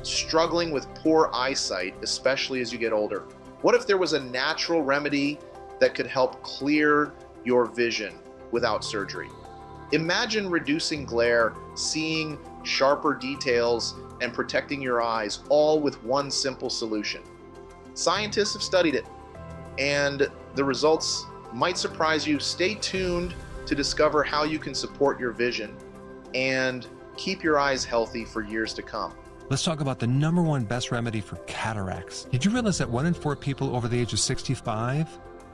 struggling with poor eyesight, especially as you get older? What if there was a natural remedy that could help clear your vision without surgery? Imagine reducing glare, seeing sharper details, and protecting your eyes, all with one simple solution. Scientists have studied it, and the results might surprise you. Stay tuned to discover how you can support your vision and keep your eyes healthy for years to come. Let's talk about the #1 best remedy for cataracts. Did you realize that 1 in 4 people over the age of 65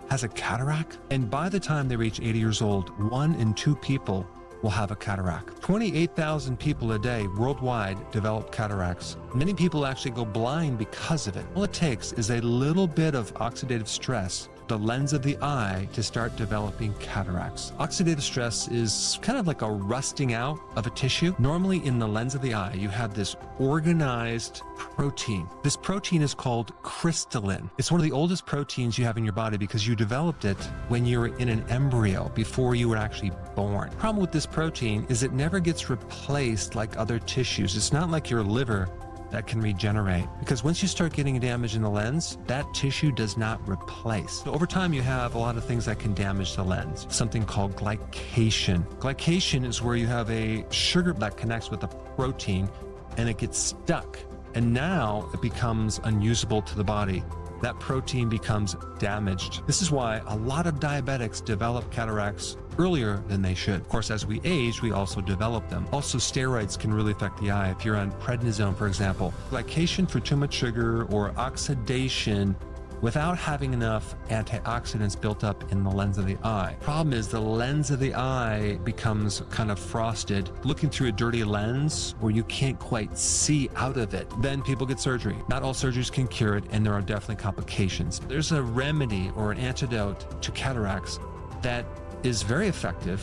has a cataract? And by the time they reach 80 years old, 1 in 2 people will have a cataract. 28,000 people a day worldwide develop cataracts. Many people actually go blind because of it. All it takes is a little bit of oxidative stress, the lens of the eye, to start developing cataracts. Oxidative stress is kind of like a rusting out of a tissue. Normally in the lens of the eye, you have this organized protein. This protein is called crystalline. It's one of the oldest proteins you have in your body because you developed it when you were in an embryo, before you were actually born. The problem with this protein is it never gets replaced like other tissues. It's not like your liver that can regenerate, because once you start getting damage in the lens, that tissue does not replace. So over time, you have a lot of things that can damage the lens, something called glycation. Glycation is where you have a sugar that connects with a protein and it gets stuck, and now it becomes unusable to the body. That protein becomes damaged. This is why a lot of diabetics develop cataracts earlier than they should. Of course, as we age, we also develop them. Also, steroids can really affect the eye. If you're on prednisone, for example, glycation for too much sugar or oxidation without having enough antioxidants built up in the lens of the eye. Problem is, the lens of the eye becomes kind of frosted, looking through a dirty lens where you can't quite see out of it. Then people get surgery. Not all surgeries can cure it, and there are definitely complications. There's a remedy or an antidote to cataracts that is very effective,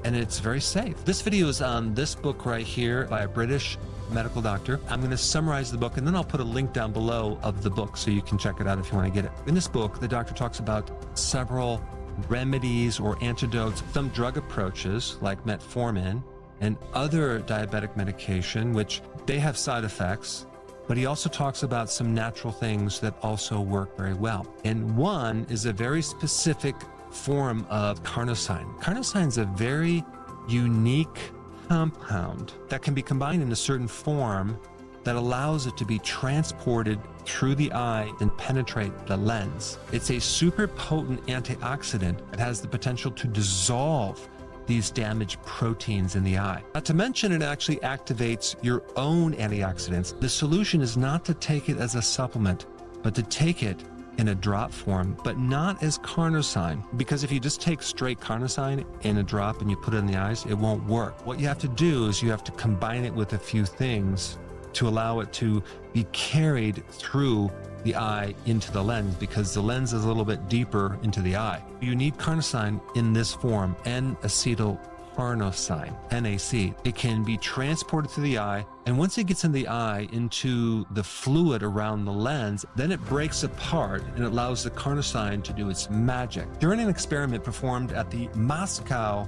and it's very safe. This video is on this book right here by a British medical doctor. I'm going to summarize the book, and then I'll put a link down below of the book so you can check it out if you want to get it. In this book, the doctor talks about several remedies or antidotes, some drug approaches like metformin and other diabetic medication, which they have side effects, but he also talks about some natural things that also work very well. And one is a very specific form of carnosine. Carnosine is a very unique compound that can be combined in a certain form that allows it to be transported through the eye and penetrate the lens. It's a super potent antioxidant that has the potential to dissolve these damaged proteins in the eye. Not to mention, it actually activates your own antioxidants. The solution is not to take it as a supplement, but to take it in a drop form, but not as carnosine, because if you just take straight carnosine in a drop and you put it in the eyes, it won't work. What you have to do is you have to combine it with a few things to allow it to be carried through the eye into the lens, because the lens is a little bit deeper into the eye. You need carnosine in this form, n-acetyl carnosine, NAC. It can be transported through the eye, and once it gets in the eye into the fluid around the lens, then it breaks apart and allows the carnosine to do its magic. During an experiment performed at the Moscow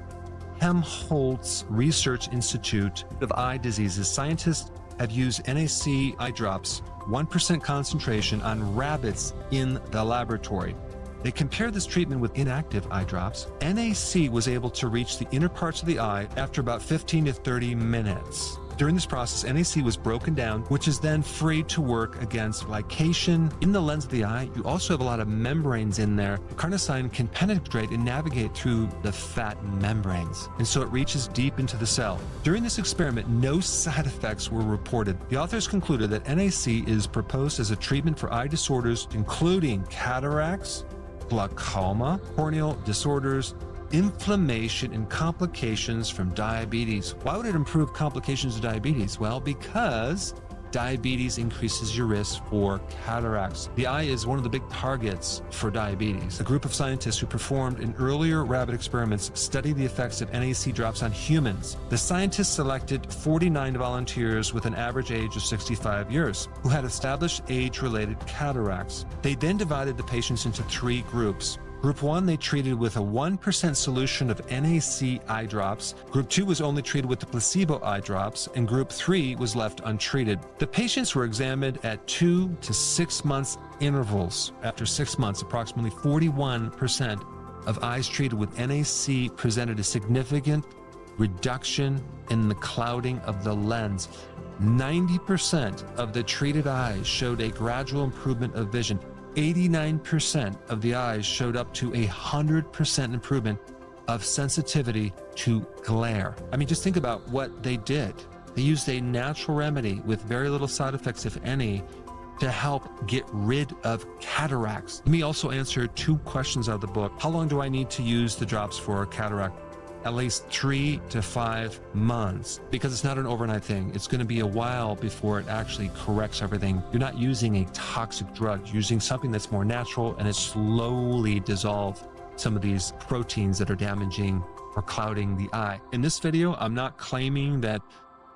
Helmholtz Research Institute of Eye Diseases, scientists have used NAC eye drops, 1% concentration, on rabbits in the laboratory. They compared this treatment with inactive eye drops. NAC was able to reach the inner parts of the eye after about 15 to 30 minutes. During this process, NAC was broken down, which is then free to work against glycation. In the lens of the eye, you also have a lot of membranes in there. Carnosine can penetrate and navigate through the fat membranes, and so it reaches deep into the cell. During this experiment, no side effects were reported. The authors concluded that NAC is proposed as a treatment for eye disorders, including cataracts, glaucoma, corneal disorders, inflammation, and complications from diabetes. Why would it improve complications of diabetes? Well, because diabetes increases your risk for cataracts. The eye is one of the big targets for diabetes. A group of scientists who performed in earlier rabbit experiments studied the effects of NAC drops on humans. The scientists selected 49 volunteers with an average age of 65 years who had established age-related cataracts. They then divided the patients into 3 groups. Group 1, they treated with a 1% solution of NaC eye drops. Group 2 was only treated with the placebo eye drops, and Group 3 was left untreated. The patients were examined at 2 to 6 months intervals. After 6 months, approximately 41% of eyes treated with NaC presented a significant reduction in the clouding of the lens. 90% of the treated eyes showed a gradual improvement of vision. 89% of the eyes showed up to 100% improvement of sensitivity to glare. I mean, just think about what they did. They used a natural remedy with very little side effects, if any, to help get rid of cataracts. Let me also answer 2 questions out of the book. How long do I need to use the drops for cataract? At least 3 to 5 months, because it's not an overnight thing. It's going to be a while before it actually corrects everything. You're not using a toxic drug. You're using something that's more natural, and it slowly dissolves some of these proteins that are damaging or clouding the eye. In this video, I'm not claiming that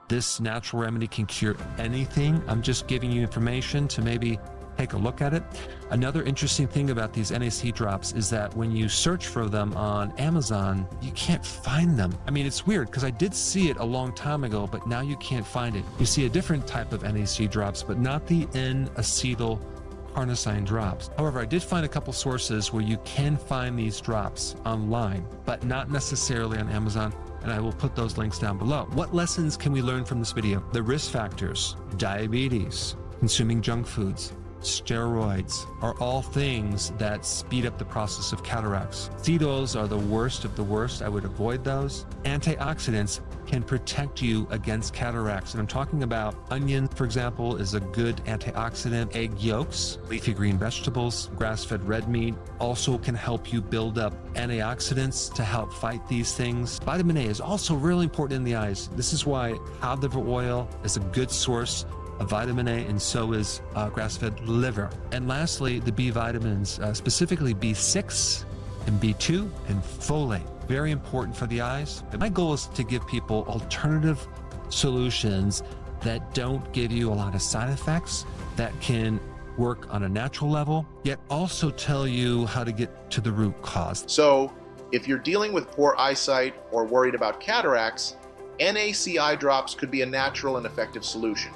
this natural remedy can cure anything. I'm just giving you information to maybe take a look at it. Another interesting thing about these NaC drops is that when you search for them on Amazon, you can't find them. I mean, it's weird because I did see it a long time ago, but now you can't find it. You see a different type of NaC drops, but not the n-acetyl carnosine drops. However, I did find a couple sources where you can find these drops online, but not necessarily on Amazon, and I will put those links down below. What lessons can we learn from this video? The risk factors, diabetes, consuming junk foods, steroids are all things that speed up the process of cataracts. Seed oils are the worst of the worst. I would avoid those. Antioxidants can protect you against cataracts. And I'm talking about onion, for example, is a good antioxidant. Egg yolks, leafy green vegetables, grass-fed red meat also can help you build up antioxidants to help fight these things. Vitamin A is also really important in the eyes. This is why cod liver oil is a good source of vitamin A, and so is grass-fed liver. And lastly, the B vitamins, specifically B6 and B2 and folate. Very important for the eyes. And my goal is to give people alternative solutions that don't give you a lot of side effects, that can work on a natural level, yet also tell you how to get to the root cause. So, if you're dealing with poor eyesight or worried about cataracts, NaC eye drops could be a natural and effective solution.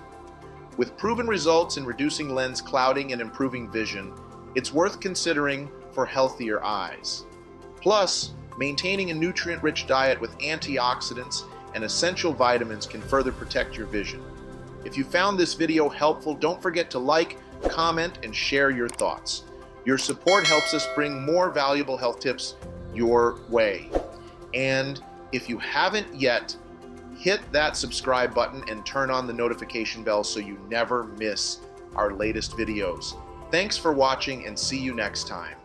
With proven results in reducing lens clouding and improving vision, it's worth considering for healthier eyes. Plus, maintaining a nutrient-rich diet with antioxidants and essential vitamins can further protect your vision. If you found this video helpful, don't forget to like, comment, and share your thoughts. Your support helps us bring more valuable health tips your way. And if you haven't yet, hit that subscribe button and turn on the notification bell so you never miss our latest videos. Thanks for watching, and see you next time.